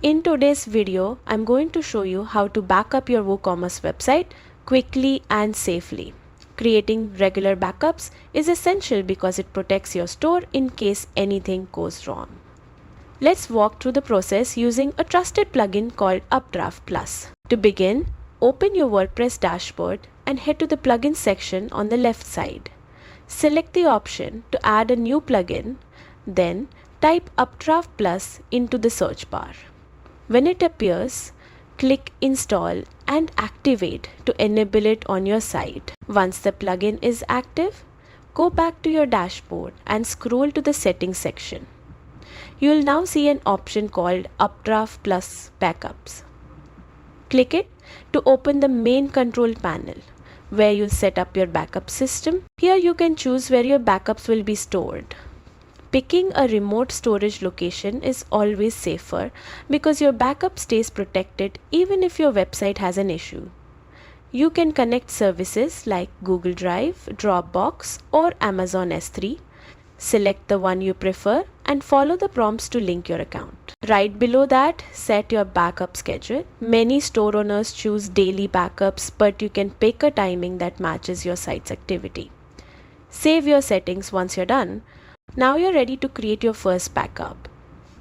In today's video, I'm going to show you how to back up your WooCommerce website quickly and safely. Creating regular backups is essential because it protects your store in case anything goes wrong. Let's walk through the process using a trusted plugin called UpdraftPlus. To begin, open your WordPress dashboard and head to the plugin section on the left side. Select the option to add a new plugin, then type UpdraftPlus into the search bar. When it appears, click Install and Activate to enable it on your site. Once the plugin is active, go back to your dashboard and scroll to the Settings section. You will now see an option called WooCommerce Backups. Click it to open the main control panel, where you'll set up your backup system. Here you can choose where your backups will be stored. Picking a remote storage location is always safer because your backup stays protected even if your website has an issue. You can connect services like Google Drive, Dropbox, or Amazon S3. Select the one you prefer and follow the prompts to link your account. Right below that, set your backup schedule. Many store owners choose daily backups, but you can pick a timing that matches your site's activity. Save your settings once you're done. Now you're ready to create your first backup.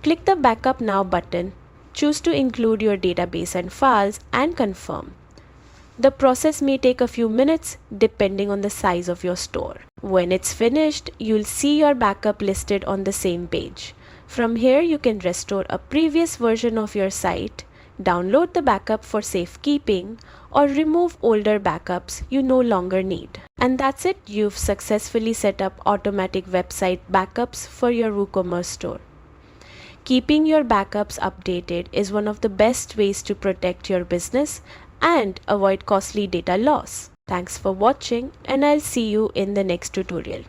Click the Backup Now button, choose to include your database and files, and confirm. The process may take a few minutes depending on the size of your store. When it's finished, you'll see your backup listed on the same page. From here, you can restore a previous version of your site, download the backup for safekeeping, or remove older backups you no longer need. And that's it, you've successfully set up automatic website backups for your WooCommerce store. Keeping your backups updated is one of the best ways to protect your business and avoid costly data loss. Thanks for watching, and I'll see you in the next tutorial.